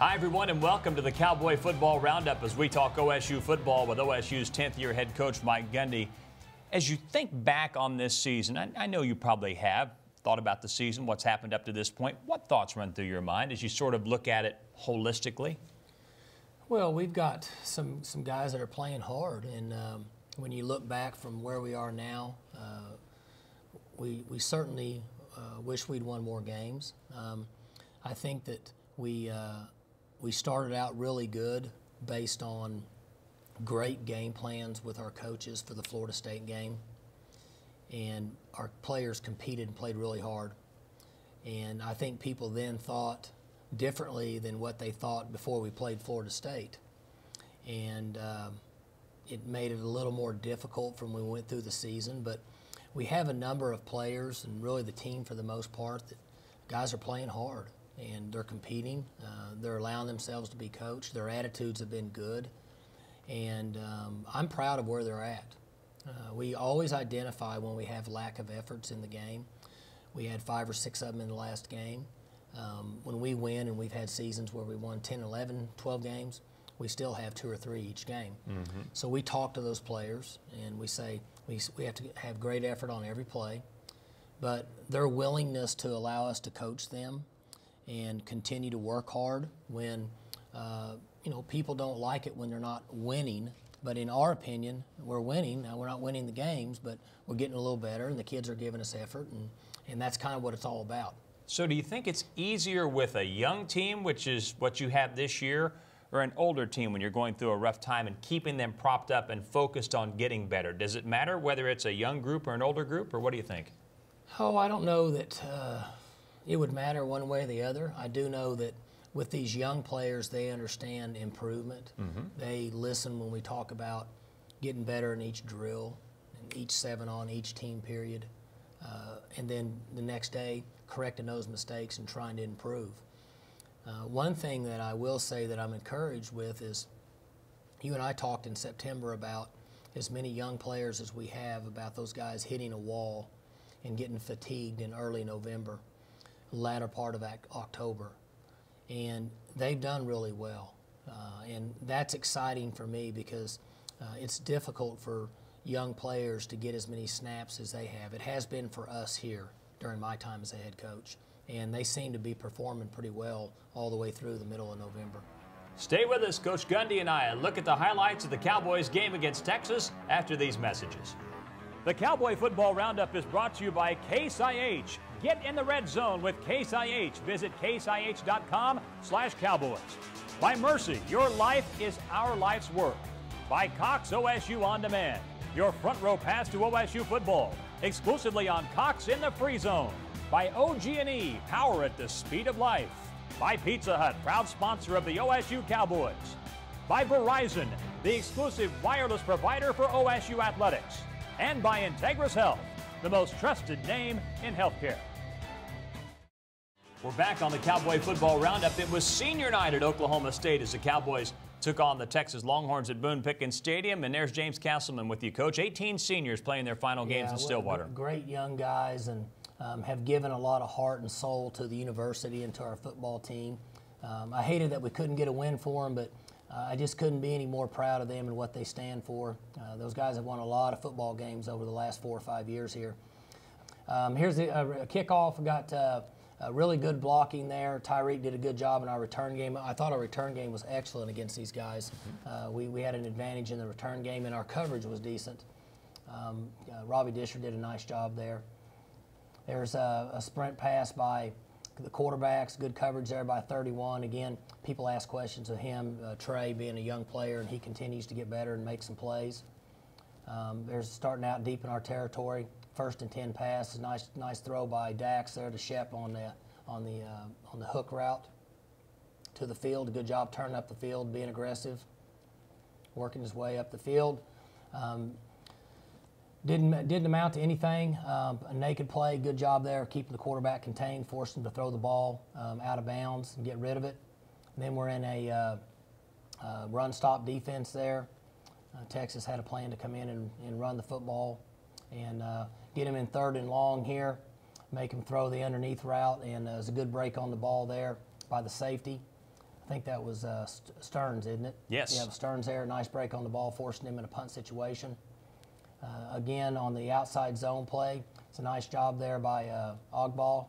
Hi, everyone, and welcome to the Cowboy Football Roundup as we talk OSU football with OSU's 10th-year head coach, Mike Gundy. As you think back on this season, I know you probably have thought about the season, what's happened up to this point. What thoughts run through your mind as you sort of look at it holistically? Well, we've got some guys that are playing hard, and when you look back from where we are now, we certainly wish we'd won more games. I think that we started out really good based on great game plans with our coaches for the Florida State game, and our players competed and played really hard. And I think people then thought differently than what they thought before we played Florida State. And it made it a little more difficult from when we went through the season. But we have a number of players, and really the team for the most part, that guys are playing hard and they're competing. They're allowing themselves to be coached. Their attitudes have been good. And I'm proud of where they're at. We always identify when we have lack of efforts in the game. We had 5 or 6 of them in the last game. When we win, and we've had seasons where we won 10, 11, 12 games, we still have 2 or 3 each game. Mm-hmm. So we talk to those players, and we say we have to have great effort on every play, but their willingness to allow us to coach them and continue to work hard when people don't like it when they're not winning. But in our opinion, we're winning. Now, we're not winning the games, but we're getting a little better, and the kids are giving us effort, and that's kind of what it's all about. So do you think it's easier with a young team, which is what you have this year, or an older team when you're going through a rough time and keeping them propped up and focused on getting better? Does it matter whether it's a young group or an older group, or what do you think? Oh, I don't know that it would matter one way or the other. I do know that with these young players, they understand improvement. Mm-hmm. They listen when we talk about getting better in each drill, and each 7-on, each team period, and then the next day correcting those mistakes and trying to improve. One thing that I will say that I'm encouraged with is you and I talked in September about as many young players as we have, about those guys hitting a wall and getting fatigued in early November, latter part of October. And they've done really well. And that's exciting for me because it's difficult for young players to get as many snaps as they have. It has been for us here during my time as a head coach. And they seem to be performing pretty well all the way through the middle of November. Stay with us. Coach Gundy and I look at the highlights of the Cowboys game against Texas after these messages. The Cowboy Football Roundup is brought to you by Case IH. Get in the red zone with Case IH. Visit caseih.com/Cowboys. By Mercy, your life is our life's work. By Cox OSU On Demand, your front row pass to OSU football, exclusively on Cox in the Free Zone. By OG&E, power at the speed of life. By Pizza Hut, proud sponsor of the OSU Cowboys. By Verizon, the exclusive wireless provider for OSU athletics. And by Integris Health, the most trusted name in healthcare. We're back on the Cowboy Football Roundup. It was senior night at Oklahoma State as the Cowboys took on the Texas Longhorns at Boone Pickens Stadium. And there's James Castleman with you, Coach. 18 seniors playing their final games in Stillwater. Great young guys, and have given a lot of heart and soul to the university and to our football team. I hated that we couldn't get a win for them, but I just couldn't be any more proud of them and what they stand for. Those guys have won a lot of football games over the last 4 or 5 years here. Here's a kickoff. We got really good blocking there. Tyreek did a good job in our return game. I thought our return game was excellent against these guys. We had an advantage in the return game, and our coverage was decent. Robbie Disher did a nice job there. There's a sprint pass by the quarterbacks, good coverage there by 31. Again, people ask questions of him, Trey being a young player, and he continues to get better and make some plays. There's starting out deep in our territory. 1st and 10 pass, nice throw by Dax there to Shep on the hook route to the field. A good job turning up the field, being aggressive, working his way up the field. Didn't amount to anything. A naked play, good job there, keeping the quarterback contained, forced him to throw the ball out of bounds and get rid of it. And then we're in a run-stop defense there. Texas had a plan to come in and run the football and get him in 3rd and long here, make him throw the underneath route, and it was a good break on the ball there by the safety. I think that was Stearns, isn't it? Yes. Yeah, Stearns there. Nice break on the ball, forcing him in a punt situation. Again, on the outside zone play, it's a nice job there by Ogball,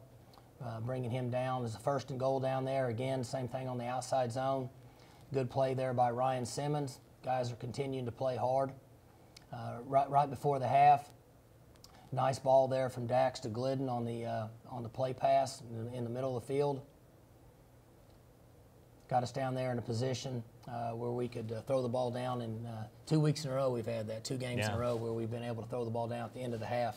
bringing him down. There's a 1st and goal down there. Again, same thing on the outside zone. Good play there by Ryan Simmons. Guys are continuing to play hard. Right before the half, nice ball there from Dax to Glidden on the play pass in the middle of the field. Got us down there in a position where we could throw the ball down. And 2 weeks in a row we've had that, 2 games in a row where we've been able to throw the ball down at the end of the half.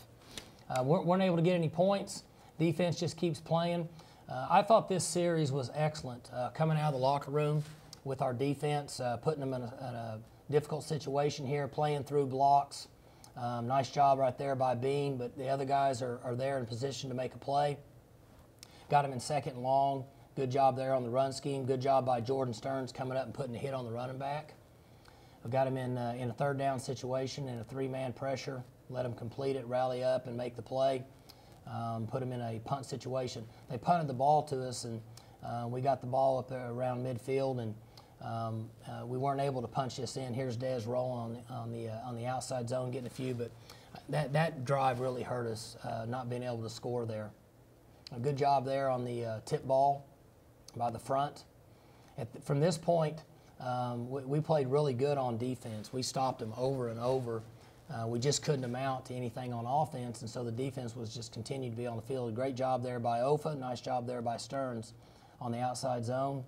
Weren't able to get any points. Defense just keeps playing. I thought this series was excellent, coming out of the locker room with our defense, putting them in a difficult situation here, playing through blocks. Nice job right there by Bean, but the other guys are there in position to make a play. Got him in 2nd and long. Good job there on the run scheme. Good job by Jordan Stearns coming up and putting a hit on the running back. I've got him in a 3rd down situation in a 3-man pressure. Let him complete it, rally up, and make the play. Put him in a punt situation. They punted the ball to us, and we got the ball up there around midfield, and we weren't able to punch this in. Here's Dez rolling on the outside zone, getting a few, but that drive really hurt us, not being able to score there. A good job there on the tip ball by the front. From this point, we played really good on defense. We stopped them over and over. We just couldn't amount to anything on offense, and so the defense was just continued to be on the field. Great job there by Ofa. Nice job there by Stearns on the outside zone.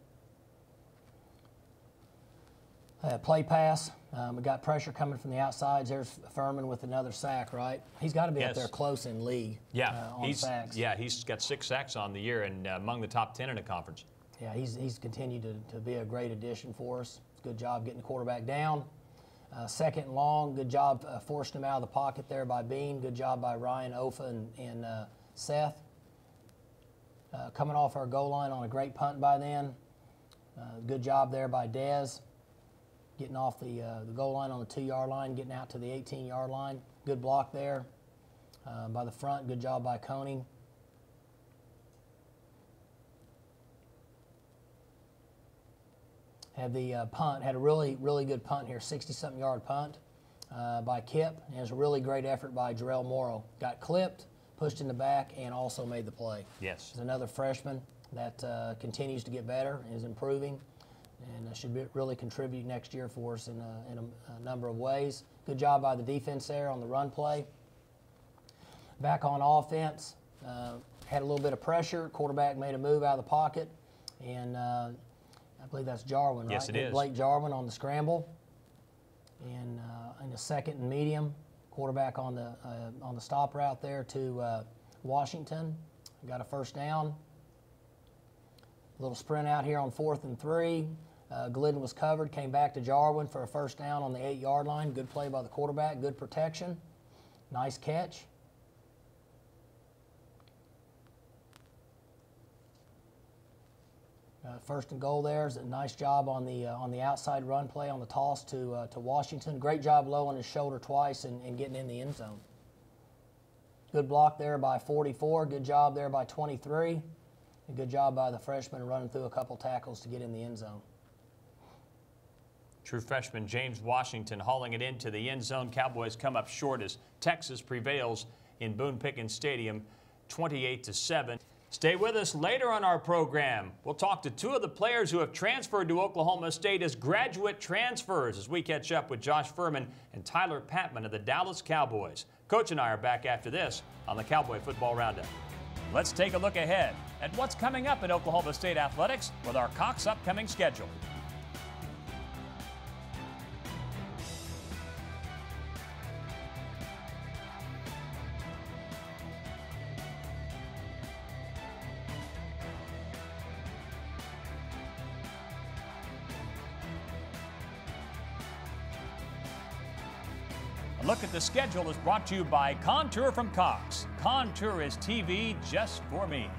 Play pass. We got pressure coming from the outsides. There's Furman with another sack, right? He's got to be up there close in league on sacks. Yeah, he's got 6 sacks on the year and among the top 10 in the conference. Yeah, he's continued to be a great addition for us. Good job getting the quarterback down. 2nd and long, good job forcing him out of the pocket there by Bean. Good job by Ryan, Ofa, and Seth. Coming off our goal line on a great punt by then. Good job there by Dez. Getting off the goal line on the 2-yard line, getting out to the 18-yard line. Good block there by the front. Good job by Koenig. Had the punt, had a really, really good punt here, 60-something yard punt by Kip. And it was a really great effort by Jarrell Morrow. Got clipped, pushed in the back, and also made the play. Yes. There's another freshman that continues to get better and is improving, and should really contribute next year for us in a number of ways. Good job by the defense there on the run play. Back on offense, had a little bit of pressure. Quarterback made a move out of the pocket, and I believe that's Jarwin, right? Yes, it is. Blake Jarwin on the scramble, and in the 2nd and medium, quarterback on the stop route there to Washington. Got a 1st down. A little sprint out here on 4th and 3. Glidden was covered, came back to Jarwin for a 1st down on the 8-yard line. Good play by the quarterback, good protection. Nice catch. First and goal there is a nice job on the outside run play on the toss to Washington. Great job low on his shoulder twice and getting in the end zone. Good block there by 44. Good job there by 23. A good job by the freshman running through a couple tackles to get in the end zone. True freshman James Washington hauling it into the end zone. Cowboys come up short as Texas prevails in Boone Pickens Stadium 28-7. Stay with us later on our program. We'll talk to 2 of the players who have transferred to Oklahoma State as graduate transfers as we catch up with Josh Furman and Tyler Patmon of the Dallas Cowboys. Coach and I are back after this on the Cowboy Football Roundup. Let's take a look ahead at what's coming up in Oklahoma State athletics with our Cox upcoming schedule. A look at the schedule is brought to you by Contour from Cox. Contour is TV just for me.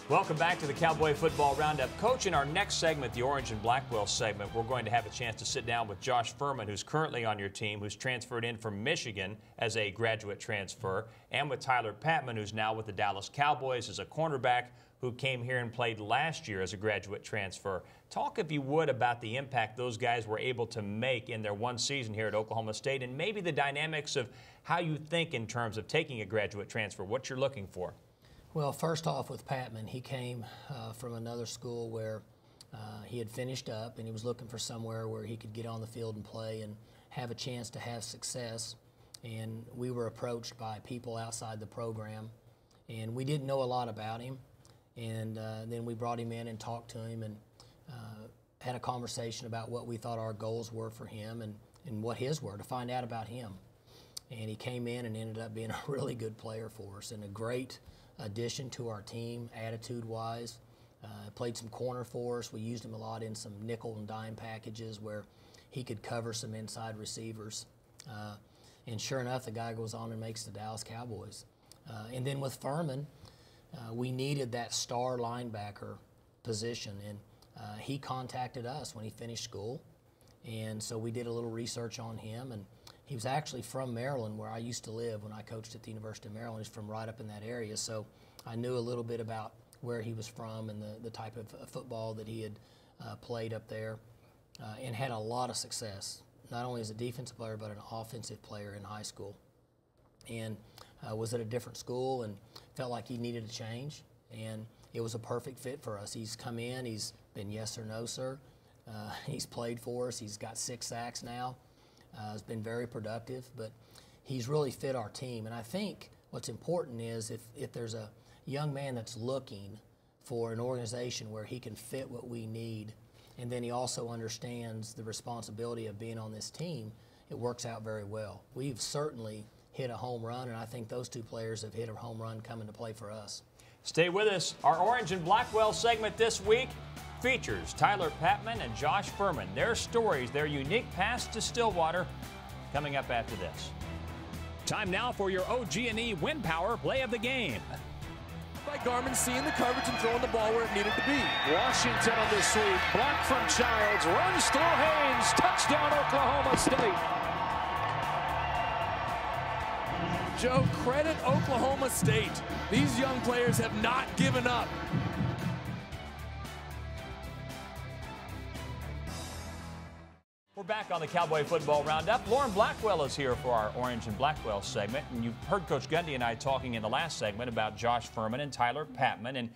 Welcome back to the Cowboy Football Roundup. Coach, in our next segment, the Orange and Blackwell segment, we're going to have a chance to sit down with Josh Furman, who's currently on your team, who's transferred in from Michigan as a graduate transfer, and with Tyler Patmon, who's now with the Dallas Cowboys as a cornerback. who came here and played last year as a graduate transfer. Talk, if you would, about the impact those guys were able to make in their one season here at Oklahoma State, and maybe the dynamics of how you think in terms of taking a graduate transfer, what you're looking for. Well, first off with Patmon, he came from another school where he had finished up and he was looking for somewhere where he could get on the field and play and have a chance to have success. And we were approached by people outside the program, and we didn't know a lot about him. And then we brought him in and talked to him and had a conversation about what we thought our goals were for him and what his were, to find out about him. And he came in and ended up being a really good player for us and a great addition to our team, attitude-wise. Played some corner for us. We used him a lot in some nickel and dime packages where he could cover some inside receivers. And sure enough, the guy goes on and makes the Dallas Cowboys. And then with Furman, we needed that star linebacker position, and he contacted us when he finished school. And so we did a little research on him, and he was actually from Maryland, where I used to live when I coached at the University of Maryland. He's from right up in that area, so I knew a little bit about where he was from and the type of football that he had played up there, and had a lot of success, not only as a defensive player but an offensive player in high school. And was at a different school and felt like he needed a change, and it was a perfect fit for us. He's come in, he's been yes or no, sir. He's played for us, he's got 6 sacks now. Has been very productive, but he's really fit our team. And I think what's important is if there's a young man that's looking for an organization where he can fit what we need, and then he also understands the responsibility of being on this team, it works out very well. We've certainly hit a home run, and I think those 2 players have hit a home run coming to play for us. Stay with us. Our Orange and Blackwell segment this week features Tyler Patmon and Josh Furman. Their stories, their unique paths to Stillwater, coming up after this. Time now for your OG&E Wind Power play of the game. By Garmin seeing the coverage and throwing the ball where it needed to be. Washington on the sweep. Block from Childs. Runs through Haynes. Touchdown, Oklahoma State. Joe, credit Oklahoma State. These young players have not given up. We're back on the Cowboy Football Roundup. Lauren Blackwell is here for our Orange and Blackwell segment. And you've heard Coach Gundy and I talking in the last segment about Josh Furman and Tyler Patmon. And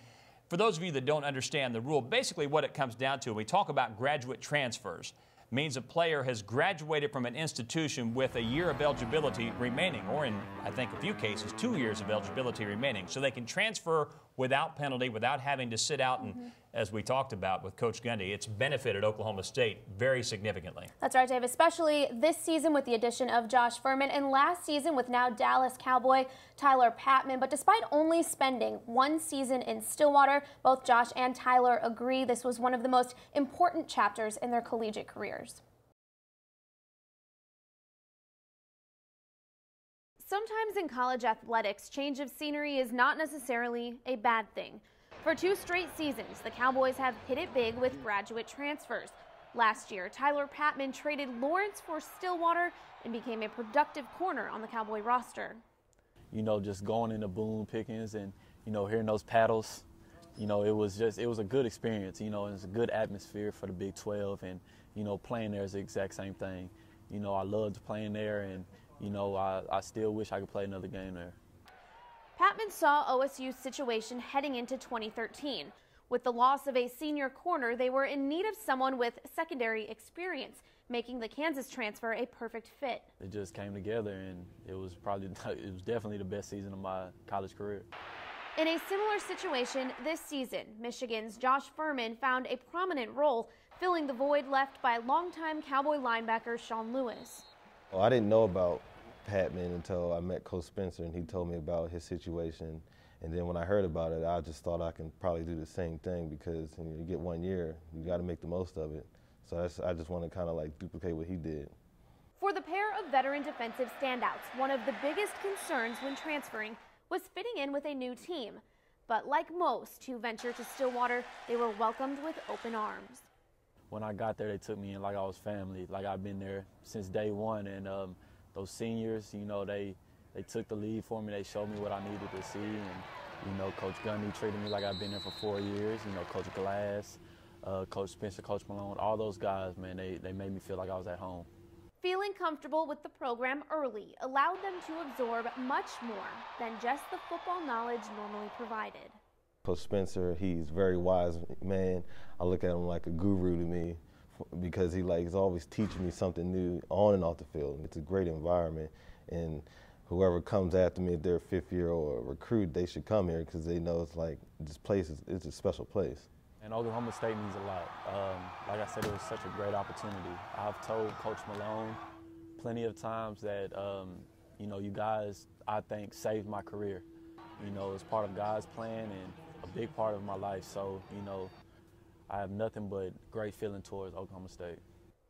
for those of you that don't understand the rule, basically what it comes down to, we talk about graduate transfers, means a player has graduated from an institution with a year of eligibility remaining, or in, I think, a few cases, 2 years of eligibility remaining. So they can transfer without penalty, without having to sit out. And as we talked about with Coach Gundy, it's benefited Oklahoma State very significantly. That's right, Dave, especially this season with the addition of Josh Furman, and last season with now Dallas Cowboy Tyler Patmon. But despite only spending 1 season in Stillwater, both Josh and Tyler agree this was one of the most important chapters in their collegiate careers. Sometimes in college athletics, change of scenery is not necessarily a bad thing. For 2 straight seasons, the Cowboys have hit it big with graduate transfers. Last year, Tyler Patmon traded Lawrence for Stillwater and became a productive corner on the Cowboy roster. You know, just going into Boone Pickens and, you know, hearing those paddles, you know, it was a good experience. You know, it's a good atmosphere for the Big 12, and, you know, playing there is the exact same thing. You know, I loved playing there, and, you know, I still wish I could play another game there. Patmon saw OSU's situation heading into 2013. With the loss of a senior corner, they were in need of someone with secondary experience, making the Kansas transfer a perfect fit. It just came together, and it was definitely the best season of my college career. In a similar situation this season, Michigan's Josh Furman found a prominent role, filling the void left by longtime Cowboy linebacker Sean Lewis. Well, I didn't know about Patmon until I met Coach Spencer, and he told me about his situation. And then when I heard about it, I just thought I can probably do the same thing, because you get 1 year, you got to make the most of it. So I just want to kind of like duplicate what he did. For the pair of veteran defensive standouts, one of the biggest concerns when transferring was fitting in with a new team. But like most who venture to Stillwater, they were welcomed with open arms. When I got there, they took me in like I was family, like I've been there since day one. And those seniors, you know, they took the lead for me. They showed me what I needed to see, and, You know, Coach Gundy treated me like I've been there for 4 years. You know, Coach Glass, Coach Spencer, Coach Malone, all those guys, man, they made me feel like I was at home. Feeling comfortable with the program early allowed them to absorb much more than just the football knowledge normally provided. Coach Spencer, he's a very wise man. I look at him like a guru to me because he's always teaching me something new on and off the field. It's a great environment, and whoever comes after me, if they're a fifth year or a recruit, they should come here because they know it's like this place it's a special place. And Oklahoma State means a lot. Like I said, it was such a great opportunity. I've told Coach Malone plenty of times that, you know, you guys, I think, saved my career. You know, it's part of God's plan and a big part of my life. So, you know, I have nothing but great feeling towards Oklahoma State.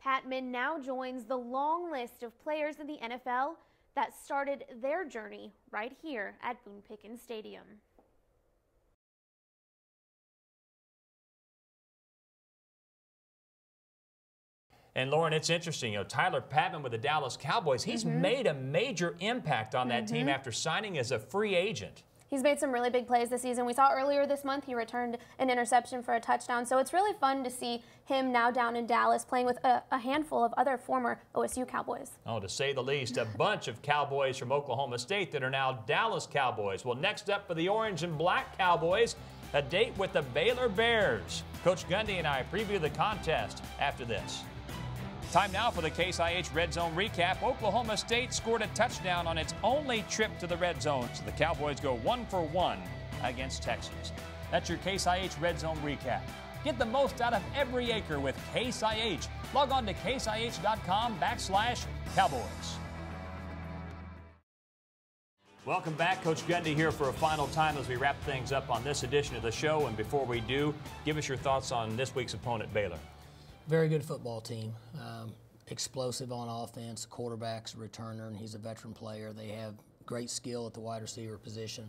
Patmon now joins the long list of players in the NFL that started their journey right here at Boone Pickens Stadium. And Lauren, it's interesting, you know, Tyler Patmon with the Dallas Cowboys, he's made a major impact on that team after signing as a free agent. He's made some really big plays this season. We saw earlier this month he returned an interception for a touchdown. So it's really fun to see him now down in Dallas playing with a handful of other former OSU Cowboys. Oh, to say the least, a bunch of Cowboys from Oklahoma State that are now Dallas Cowboys. Well, next up for the Orange and Black Cowboys, a date with the Baylor Bears. Coach Gundy and I preview the contest after this. Time now for the Case IH Red Zone recap. Oklahoma State scored a touchdown on its only trip to the Red Zone, so the Cowboys go 1-for-1 against Texas. That's your Case IH Red Zone recap. Get the most out of every acre with Case IH. Log on to caseih.com/Cowboys. Welcome back. Coach Gundy here for a final time as we wrap things up on this edition of the show. And before we do, give us your thoughts on this week's opponent, Baylor. Very good football team. Explosive on offense. Quarterback's a returner, and he's a veteran player. They have great skill at the wide receiver position.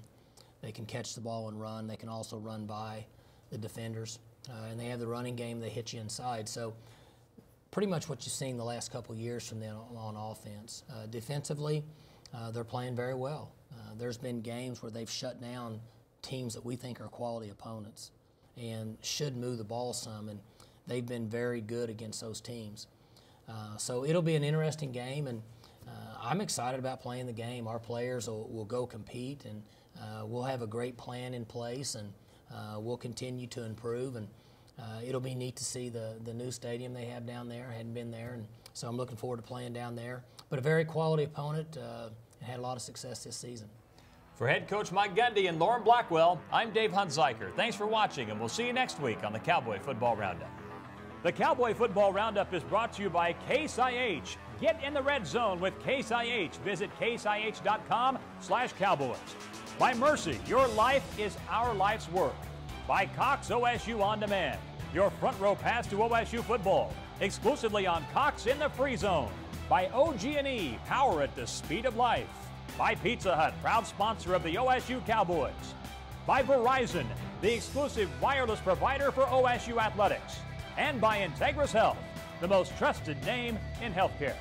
They can catch the ball and run. They can also run by the defenders. And they have the running game. They hit you inside. So pretty much what you've seen the last couple of years from them on offense. Defensively, they're playing very well. There's been games where they've shut down teams that we think are quality opponents and should move the ball some. And they've been very good against those teams. So it'll be an interesting game, and I'm excited about playing the game. Our players will go compete, and we'll have a great plan in place, and we'll continue to improve. And it'll be neat to see the new stadium they have down there. I hadn't been there, and so I'm looking forward to playing down there. But a very quality opponent, and had a lot of success this season. For head coach Mike Gundy and Lauren Blackwell, I'm Dave Hunziker. Thanks for watching, and we'll see you next week on the Cowboy Football Roundup. The Cowboy Football Roundup is brought to you by Case IH. Get in the red zone with Case IH. Visit caseih.com/Cowboys. By Mercy, your life is our life's work. By Cox OSU On Demand, your front row pass to OSU football, exclusively on Cox in the Free Zone. By OG&E, power at the speed of life. By Pizza Hut, proud sponsor of the OSU Cowboys. By Verizon, the exclusive wireless provider for OSU athletics. And by Integris Health, the most trusted name in healthcare.